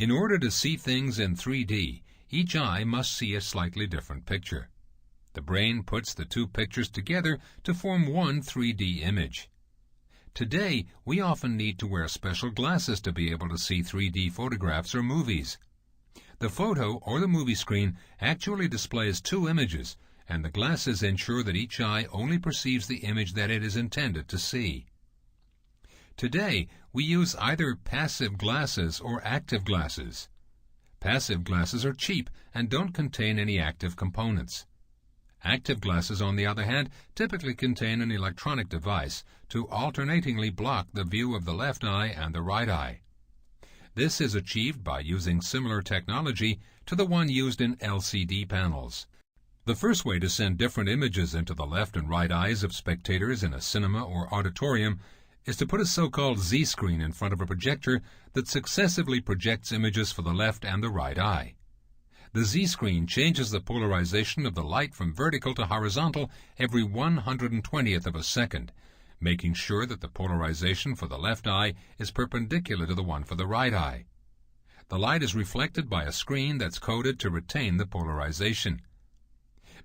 In order to see things in 3D, each eye must see a slightly different picture. The brain puts the two pictures together to form one 3D image. Today, we often need to wear special glasses to be able to see 3D photographs or movies. The photo or the movie screen actually displays two images, and the glasses ensure that each eye only perceives the image that it is intended to see. Today, we use either passive glasses or active glasses. Passive glasses are cheap and don't contain any active components. Active glasses, on the other hand, typically contain an electronic device to alternatingly block the view of the left eye and the right eye. This is achieved by using similar technology to the one used in LCD panels. The first way to send different images into the left and right eyes of spectators in a cinema or auditorium is to put a so-called Z-screen in front of a projector that successively projects images for the left and the right eye. The Z-screen changes the polarization of the light from vertical to horizontal every 120th of a second, making sure that the polarization for the left eye is perpendicular to the one for the right eye. The light is reflected by a screen that's coded to retain the polarization.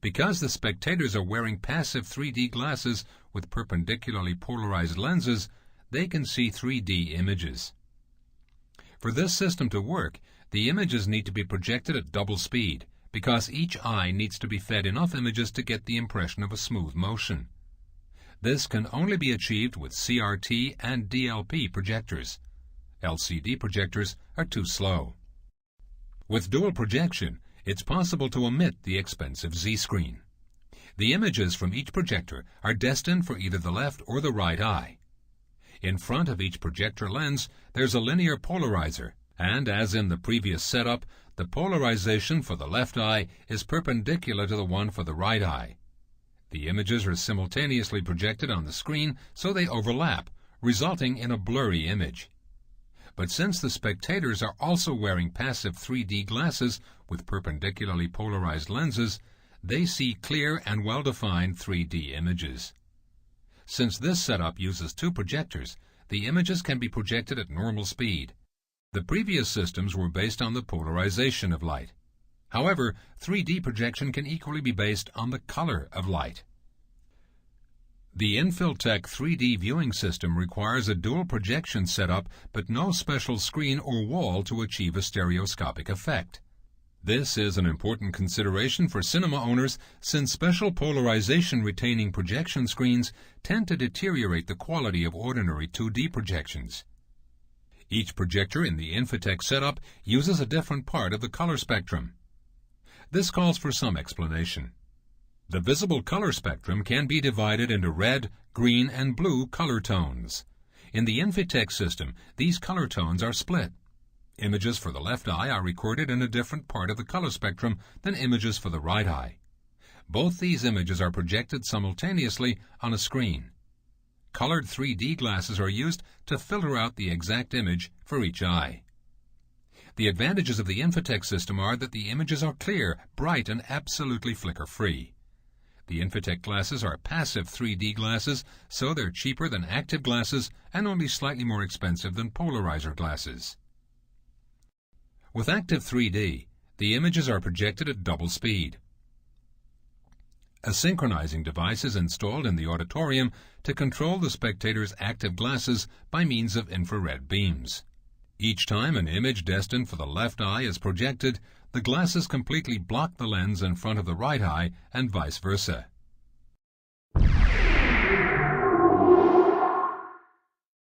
Because the spectators are wearing passive 3D glasses with perpendicularly polarized lenses, they can see 3D images. For this system to work, the images need to be projected at double speed, because each eye needs to be fed enough images to get the impression of a smooth motion. This can only be achieved with CRT and DLP projectors. LCD projectors are too slow. With dual projection, it's possible to omit the expensive Z-screen. The images from each projector are destined for either the left or the right eye. In front of each projector lens, there's a linear polarizer, and as in the previous setup, the polarization for the left eye is perpendicular to the one for the right eye. The images are simultaneously projected on the screen so they overlap, resulting in a blurry image. But since the spectators are also wearing passive 3D glasses with perpendicularly polarized lenses, they see clear and well-defined 3D images. Since this setup uses two projectors, the images can be projected at normal speed. The previous systems were based on the polarization of light. However, 3D projection can equally be based on the color of light. The Infiltech 3D viewing system requires a dual projection setup but no special screen or wall to achieve a stereoscopic effect. This is an important consideration for cinema owners since special polarization retaining projection screens tend to deteriorate the quality of ordinary 2D projections. Each projector in the Infitech setup uses a different part of the color spectrum. This calls for some explanation. The visible color spectrum can be divided into red, green, and blue color tones. In the Infitech system, these color tones are split. Images for the left eye are recorded in a different part of the color spectrum than images for the right eye. Both these images are projected simultaneously on a screen. Colored 3D glasses are used to filter out the exact image for each eye. The advantages of the Infitech system are that the images are clear, bright, and absolutely flicker-free. The Infitech glasses are passive 3D glasses, so they're cheaper than active glasses and only slightly more expensive than polarizer glasses. With active 3D, the images are projected at double speed. A synchronizing device is installed in the auditorium to control the spectator's active glasses by means of infrared beams. Each time an image destined for the left eye is projected, the glasses completely block the lens in front of the right eye and vice versa.